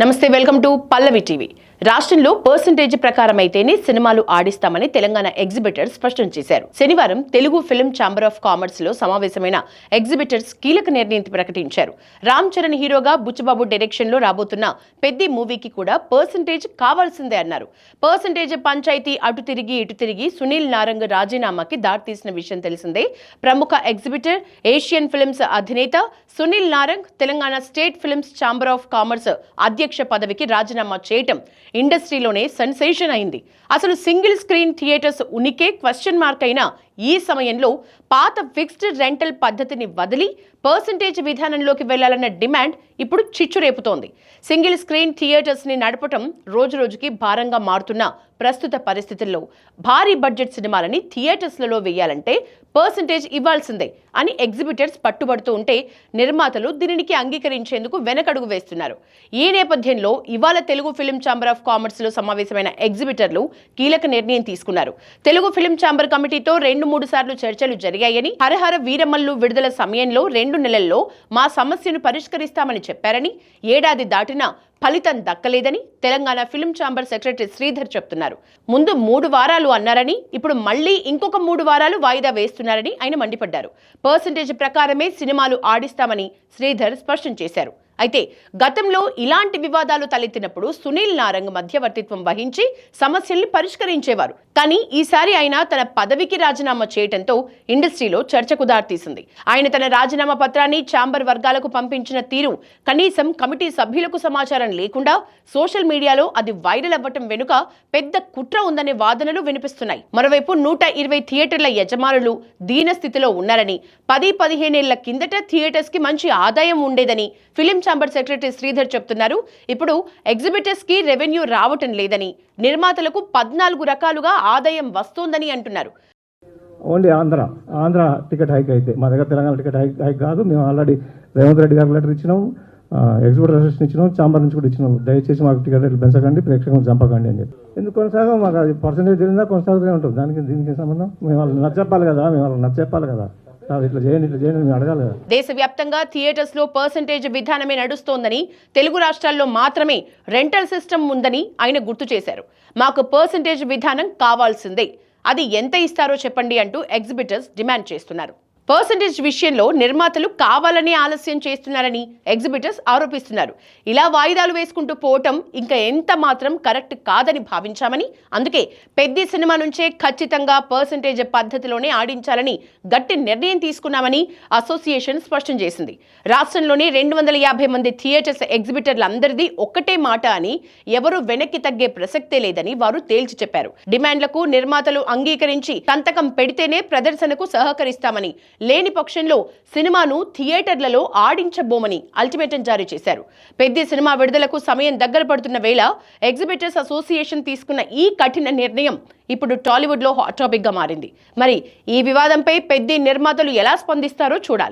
నమస్తే, welcome to Pallavi TV. రాష్ట్రంలో percentage ప్రకారం అయితేనే సినిమాలు ఆడిస్తామని తెలంగాణ ఎగ్జిబిటర్స్ స్పష్టం చేశారు. శనివారం Telugu film chamber of commerce లో సమావేశమైన ఎగ్జిబిటర్స్ కీలక నిర్ణయం ప్రకటించారు. రామ్ చరణ్ హీరోగా బుచ్చిబాబు డైరెక్షన్ లో రాబోతున్న పెద్ది మూవీకి కూడా పర్సెంటేజ్ కావాల్సిందే అన్నారు. పర్సెంటేజ్ పంచాయతీ అటు తిరిగి ఇటు తిరిగి సునీల్ నారంగ్ రాజీనామాకి దారితీసిన విషయం తెలిసిందే. ప్రముఖ ఎగ్జిబిటర్ ఏషియన్ ఫిల్మ్స్ అధినేత Sunil Narang Telangana state films chamber of commerce అధ్యక్ష పదవికి రాజీనామా చేయటం ఇండస్ట్రీలోనే సెన్సేషన్ అయింది. అసలు సింగిల్ స్క్రీన్ థియేటర్స్ ఉనికే క్వశ్చన్ మార్క్ అయిన ఈ సమయంలో పాత ఫిక్స్డ్ రెంటల్ పద్ధతిని వదిలి పర్సెంటేజ్ విధానంలోకి వెళ్లాలన్న డిమాండ్ ఇప్పుడు చిచ్చురేపుతోంది. సింగిల్ స్క్రీన్ థియేటర్స్ ని నడపటం రోజురోజుకి భారంగా మారుతున్న ప్రస్తుత పరిస్థితుల్లో భారీ బడ్జెట్ సినిమాలని థియేటర్స్లలో వేయాలంటే పర్సెంటేజ్ ఇవ్వాల్సిందే అని ఎగ్జిబిటర్స్ పట్టుబడుతూ ఉంటే నిర్మాతలు దీనికి అంగీకరించేందుకు వెనకడుగు వేస్తున్నారు. ఈ నేపథ్యంలో ఇవాళ Telugu film chamber of commerce లో సమావేశమైన ఎగ్జిబిటర్లు కీలక నిర్ణయం తీసుకున్నారు. తెలుగు ఫిల్మ్ ఛాంబర్ కమిటీతో 2-3 సార్లు చర్చలు జరిగాయని, హరహర వీరమల్లు విడుదల సమయంలో 2 నెలల్లో మా సమస్యను పరిష్కరిస్తామని చెప్పారని, ఏడాది దాటినా ఫలితం దక్కలేదని Telangana film chamber secretary Sridhar చెప్తున్నారు. ముందు 3 వారాలు అన్నారని ఇప్పుడు మళ్లీ ఇంకొక 3 వారాలు వాయిదా వేస్తున్నారని ఆయన మండిపడ్డారు. పర్సెంటేజ్ ప్రకారమే సినిమాలు ఆడిస్తామని శ్రీధర్ స్పష్టం చేశారు. అయితే గతంలో ఇలాంటి వివాదాలు తలెత్తినప్పుడు సునీల్ నారంగ్ మధ్యవర్తిత్వం వహించి సమస్యల్ని పరిష్కరించేవారు. కానీ ఈసారి ఆయన తన పదవికి రాజీనామా చేయడంతో ఇండస్ట్రీలో చర్చకు దారితీసింది. ఆయన తన రాజీనామా పత్రాన్ని ఛాంబర్ వర్గాలకు పంపించిన తీరు కనీసం కమిటీ సభ్యులకు సమాచారం లేకుండా సోషల్ మీడియాలో అది వైరల్ అవ్వటం వెనుక పెద్ద కుట్ర ఉందనే వాదనలు వినిపిస్తున్నాయి. మరోవైపు 120 థియేటర్ల యజమానులు దీనస్థితిలో ఉన్నారని, 10-15 ఏళ్ల కిందట థియేటర్స్ కి మంచి ఆదాయం ఉండేదని ఫిలిం ఛాంబర్ సెక్రటరీ శ్రీధర్ చెప్తున్నారు. ఇప్పుడు ఎగ్జిబిటర్స్ కి రెవెన్యూ రావటం లేదని, నిర్మాతలకు 14 రకాలుగా ఆదాయం వస్తోందని అంటున్నారు. ఓన్లీ ఆంధ్ర టికెట్ హైక్ అయితే మా దగ్గర తెలంగాణ టికెట్ హైక్ కాదు. మేము ఆల్రెడీ రేవంత్ రెడ్డి గారికి లెటర్ ఇచ్చినాం, ఎగ్జిబిటర్ అసోసియేషన్ ఇచ్చినాం, ఛాంబర్ నుంచి కూడా ఇచ్చినాం. దయచేసి మాకు టికెట్ రేట్లు పెంచకండి, ప్రేక్షకులను చంపకండి అని చెప్పి. ఎందుకు కొనసాగం మాకు అది పర్సెంటేజ్ తెలియదా కొనసాగుతూనే ఉంటుంది. దీనికి సంబంధం మేము వాళ్ళకి నచ్చప్పాలి కదా, ఇట్లా చేయండి మేము అడగాలి కదా. దేశవ్యాప్తంగా థియేటర్స్ లో పర్సెంటేజ్ విధానమే నడుస్తోందని, తెలుగు రాష్ట్రాల్లో మాత్రమే రెంటల్ సిస్టమ్ ఉందని ఆయన గుర్తు చేశారు. మాకు పర్సెంటేజ్ విధానం కావాల్సిందే, అది ఎంత ఇస్తారో చెప్పండి అంటూ ఎగ్జిబిటర్స్ డిమాండ్ చేస్తున్నారు. పర్సెంటేజ్ విషయంలో నిర్మాతలు కావాలని ఆలస్యం చేస్తున్నారని ఎగ్జిబిటర్స్ ఆరోపిస్తున్నారు. ఇలా వాయిదాలు వేసుకుంటూ పోవటం ఇంకా ఎంత మాత్రం కరెక్ట్ కాదని భావించామని, అందుకే పెద్ద సినిమా నుంచే ఖచ్చితంగా పర్సెంటేజ్ పద్ధతిలోనే ఆడించాలని గట్టి నిర్ణయం తీసుకున్నామని అసోసియేషన్ స్పష్టం చేసింది. రాష్ట్రంలోని 250 మంది థియేటర్స్ ఎగ్జిబిటర్లందరిది ఒక్కటే మాట అని, ఎవరు వెనక్కి తగ్గే ప్రసక్తే లేదని వారు తేల్చి చెప్పారు. డిమాండ్లకు నిర్మాతలు అంగీకరించి సంతకం పెడితేనే ప్రదర్శనకు సహకరిస్తామని, లేని పక్షంలో సినిమాను థియేటర్లలో ఆడించబోమని అల్టిమేటం జారీ చేశారు. పెద్ద సినిమా విడుదలకు సమయం దగ్గర పడుతున్న వేళ ఎగ్జిబిటర్స్ అసోసియేషన్ తీసుకున్న ఈ కఠిన నిర్ణయం ఇప్పుడు టాలీవుడ్ లో హాట్ టాపిక్ గా మారింది. మరి ఈ వివాదంపై పెద్ద నిర్మాతలు ఎలా స్పందిస్తారో చూడాలి.